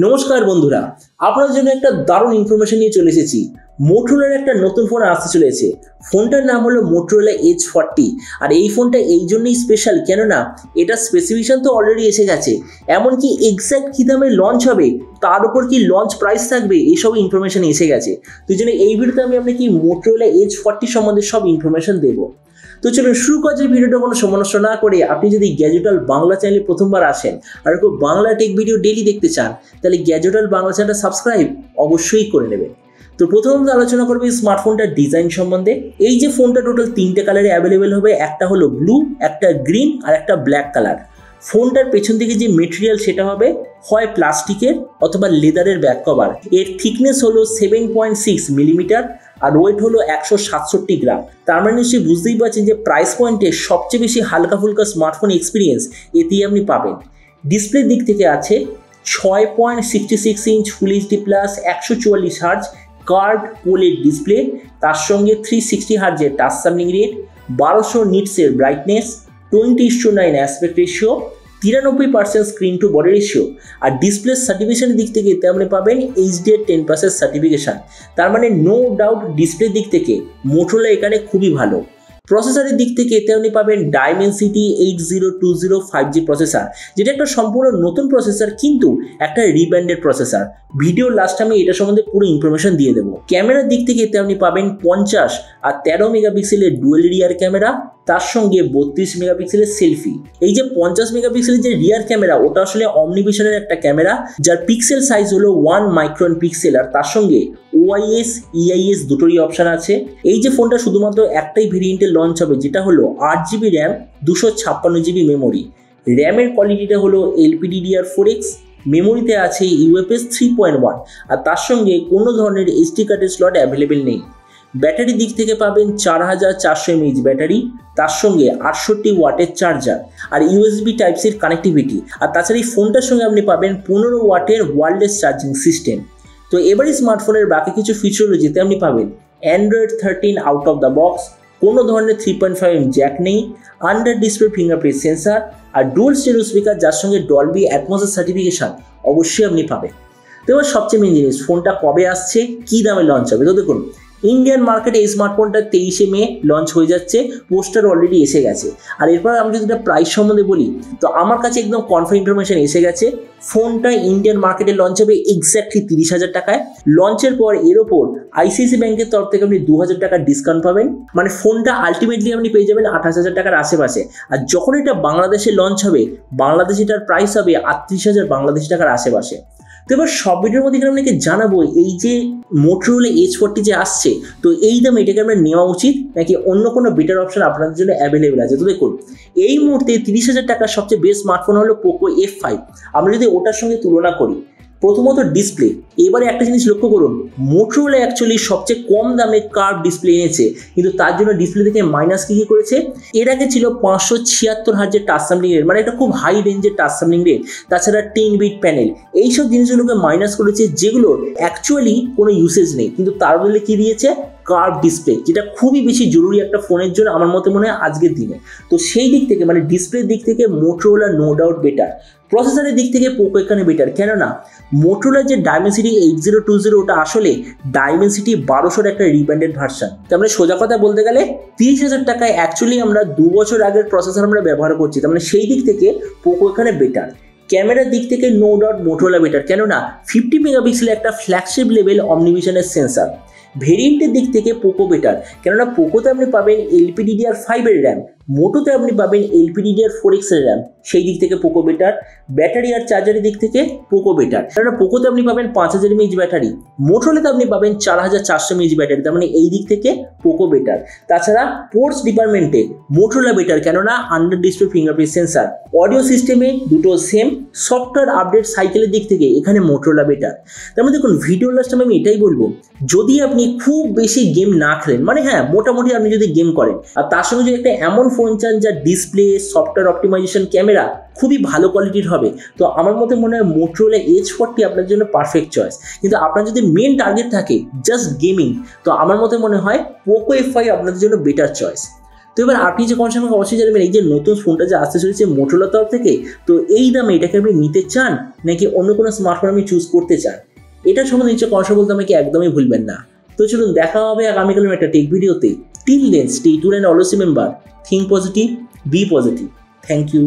নমস্কার বন্ধুরা, আপনাদের জন্য একটা দারুণ ইনফরমেশন নিয়ে চলে এসেছি। মোটরোলার একটা নতুন ফোন আসতে চলেছে। ফোনটার নাম হলো Motorola Edge 40। আর এই ফোনটা এই জন্যই স্পেশাল, কেননা এটা স্পেসিফিকেশন তো অলরেডি এসে গেছে, এমনকি এক্স্যাক্ট কী দামে লঞ্চ হবে, তার উপর কি লঞ্চ প্রাইস থাকবে, এইসব ইনফরমেশন এসে গেছে। তো এই জন্য এই ভিডিওতে আমি আপনাকে Motorola Edge 40 সম্বন্ধে সব ইনফরমেশন দেবো। তো চলুন শুরু করা যায় ভিডিওটা কোনো সময় নষ্ট না করে। আপনি যদি গ্যাজেট ওয়ার্ল্ড বাংলা চ্যানেলে প্রথমবার আসেন আর কেউ বাংলা টেক ভিডিও ডেইলি দেখতে চান, তাহলে গ্যাজেট ওয়ার্ল্ড বাংলা চ্যানেলটা সাবস্ক্রাইব অবশ্যই করে নেবেন। তো প্রথমত আলোচনা করবে স্মার্টফোনটার ডিজাইন সম্বন্ধে। এই যে ফোনটা টোটাল 3টে কালারে অ্যাভেলেবেল হবে, একটা হলো ব্লু, একটা গ্রিন আর একটা ব্ল্যাক কালার। ফোনটার পেছন দিকে যে মেটেরিয়াল সেটা হবে হয় প্লাস্টিকের অথবা লেদারের ব্যাক কভার। এর থিকনেস হলো 7.6 মিলিমিটার আর ওয়েট হলো 167 গ্রাম। তার মানে নিশ্চয়ই বুঝতেই পারছেন যে প্রাইস পয়েন্টে সবচেয়ে বেশি হালকা ফুলকা স্মার্টফোন এক্সপিরিয়েন্স এতেই আপনি পাবেন। ডিসপ্লের দিক থেকে আছে 6.66 inch full HD plus 144 hertz curve OLED display, তার সঙ্গে 360 হার্জের টাচ সামলিং রেট, 1200 নিটসের brightness, 20:9 aspect ratio, 93% screen to body ratio. আর ডিসপ্লে সার্টিফিকেশনের দিক থেকে এতে আপনি পাবেন HDR 10+ সার্টিফিকেশান। তার মানে নো ডাউট ডিসপ্লের দিক থেকে মোটরোলা এখানে খুবই ভালো। প্রসেসরের দিক থেকে এতে আপনি পাবেন Dimensity 8020 5G প্রসেসর, যেটা একটা সম্পূর্ণ নতুন প্রসেসর, কিন্তু একটা রিব্র্যান্ডেড প্রসেসর। ভিডিও লাস্ট আমি এটা সম্বন্ধে পুরো ইনফরমেশন দিয়ে দেবো। ক্যামেরার দিক থেকে এতে আপনি পাবেন 50 আর 13 মেগাপিক্সেলের ডুয়েল রিয়ার ক্যামেরা, তার সঙ্গে 32 মেগাপিক্সেলের সেলফি। এই যে 50 মেগাপিক্সেলের যে রিয়ার ক্যামেরা, ওটা আসলে অমনিভিশনের একটা ক্যামেরা, যার পিক্সেল সাইজ হলো 1 মাইক্রন পিক্সেল, আর তার সঙ্গে OIS EIS দুটোরই অপশান আছে। এই যে ফোনটা শুধুমাত্র একটাই ভেরিয়েন্টে লঞ্চ হবে, যেটা হলো 8GB র্যাম 256GB মেমোরি। র্যামের কোয়ালিটিটা হলো LPDDR4X, মেমোরিতে আছে UFS 3.1, আর তার সঙ্গে কোনো ধরনের SD কার্ডের স্লট অ্যাভেলেবেল নেই। ব্যাটারির দিক থেকে পাবেন 4400 mAh ব্যাটারি, তার সঙ্গে 68 ওয়াটের চার্জার আর USB টাইপ-সির কানেক্টিভিটি। আর তাছাড়া এই ফোনটার সঙ্গে আপনি পাবেন 15 ওয়াটের ওয়্যারলেস চার্জিং সিস্টেম। তো এবারে স্মার্টফোনের বাকি কিছু ফিচার হলো, যেতে আপনি পাবেন Android 13 out of the box, কোনো ধরনের 3.5mm জ্যাক নেই, আন্ডার ডিসপ্লে ফিঙ্গারপ্রিন্ট সেন্সার আর ডুয়াল স্টেরিও স্পিকার, যার সঙ্গে ডলবি অ্যাটমসের সার্টিফিকেশন অবশ্যই আপনি পাবেন। তো এবার সবচেয়ে মেন জিনিস, ফোনটা কবে আসছে, কী দামে লঞ্চ হবে। তো দেখুন, ইন্ডিয়ান মার্কেটে এই স্মার্টফোনটা 23শে মে লঞ্চ হয়ে যাচ্ছে, পোস্টার অলরেডি এসে গেছে। আর এরপর আমি যদি একটা প্রাইস সম্বন্ধে বলি, তো আমার কাছে একদম কনফার্ম ইনফরমেশন এসে গেছে। ফোনটা ইন্ডিয়ান মার্কেটে লঞ্চ হবে এক্স্যাক্টলি 30,000 টাকায়। লঞ্চের পর এর ওপর ICICI ব্যাংকের তরফ থেকে আপনি 2000 টাকার ডিসকাউন্ট পাবেন। মানে ফোনটা আলটিমেটলি আপনি পেয়ে যাবেন 28,000 টাকার আশেপাশে। আর যখন এটা বাংলাদেশে লঞ্চ হবে, বাংলাদেশে এটার প্রাইস হবে 38,000 বাংলাদেশি টাকার আশেপাশে। তো এবার সব ভিডিওর মধ্যে আপনাকে জানাবো, এই যে Motorola Edge 40 যে আসছে, তো এই দামে এটাকে আমরা নেওয়া উচিত নাকি অন্য কোনো বেটার অপশন আপনাদের জন্য অ্যাভেলেবেল আছে। তো দেখুন, এই মুহূর্তে 30,000 টাকার সবচেয়ে বেস্ট স্মার্টফোন হলো Poco F5। আমরা যদি ওটার সঙ্গে তুলনা করি, প্রথমত ডিসপ্লে। এবারে একটা জিনিস লক্ষ্য করুন, Motorola অ্যাকচুয়ালি সবচেয়ে কম দামে কার্ভ ডিসপ্লে এনেছে, কিন্তু তার জন্য ডিসপ্লে থেকে মাইনাস কী করেছে, এর আগে ছিল 576 হার্জের টাচ সামলিং রেট, মানে এটা খুব হাই রেঞ্জের টাচ সামলিং রেট, তাছাড়া 10-bit প্যানেল, এইসব জিনিসগুলোকে মাইনাস করেছে, যেগুলো অ্যাকচুয়ালি কোনো ইউসেজ নেই, কিন্তু তার বদলে কী দিয়েছে, কার্ভ ডিসপ্লে, যেটা খুবই বেশি জরুরি একটা ফোনের জন্য আমার মতে মনে হয় আজকের দিনে। তো সেই দিক থেকে মানে ডিসপ্লের দিক থেকে Motorola নো ডাউট বেটার। প্রসেসরের দিক থেকে পোকো এখানে বেটার, কেননা Motorola যে Dimensity 8020, ওটা আসলে Dimensity 1200 একটা রিব্র্যান্ডেড ভার্সন। তার মানে সোজা কথা বলতে গেলে 30,000 টাকায় অ্যাকচুয়ালি আমরা 2 বছর আগের প্রসেসর আমরা ব্যবহার করছি। তার মানে সেই দিক থেকে পোকো এখানে বেটার। ক্যামেরার দিক থেকে নো ডাউট Motorola বেটার, কেননা 50 মেগাপিক্সেলের একটা ফ্ল্যাগশিপ লেভেল অমনিভিশনের সেন্সার। ভেরিয়েন্টের দিক থেকে পোকো বেটার, কেননা পোকোতে আপনি পাবেন LPDDR5 এর র্যাম, মোটোতে আপনি পাবেন LPDDR4X এর র্যাম, সেই দিক থেকে পোকো বেটার। ব্যাটারি আর চার্জারের দিক থেকে পোকো বেটার, কেননা পোকোতে আপনি পাবেন 5000 mAh ব্যাটারি, মোটোলাতে আপনি পাবেন 4400 mAh ব্যাটারি। তার মানে এই দিক থেকে পোকো বেটার। তাছাড়া পোর্টস ডিপার্টমেন্টে Motorola বেটার, কেননা under display fingerprint sensor. Audio সিস্টেমে দুটো সেম। সফটওয়্যার আপডেট সাইকেলের দিক থেকে এখানে Motorola বেটার। তার মানে দেখুন, ভিডিও লাস্ট আমি এটাই বলবো, যদি আপনি খুব বেশি গেম না খেলেন, মানে হ্যাঁ মোটামুটি আপনি যদি গেম করেন, আর তার সঙ্গে যদি একটা এমন ফোন চান যা ডিসপ্লে, সফটওয়্যার অপটিমাইজেশন, ক্যামেরা খুবই ভালো কোয়ালিটির হবে, তো আমার মতে মনে হয় Motorola Edge 40 আপনার জন্য পারফেক্ট চয়েস। কিন্তু আপনার যদি মেন টার্গেট থাকে জাস্ট গেমিং, তো আমার মতে মনে হয় Poco F5 আপনাদের জন্য বেটার চয়েস। তো এবার আপনি যে কনসার্ন আমাকে অবশ্যই জানাবেন, এই যে নতুন ফোনটা যে আসতে চলেছে মোটোরোলার তরফ থেকে, তো এই দামে এটাকে আপনি নিতে চান নাকি অন্য কোনো স্মার্টফোন আপনি চুজ করতে চান, এটা সম্বন্ধে নিচে কনসার্ন বলতে আমাকে একদমই ভুলবেন না। তো চলুন দেখা হবে আগামীকালের একটা টেক ভিডিওতে। Till then stay tuned and always remember, think positive, be positive. Thank you.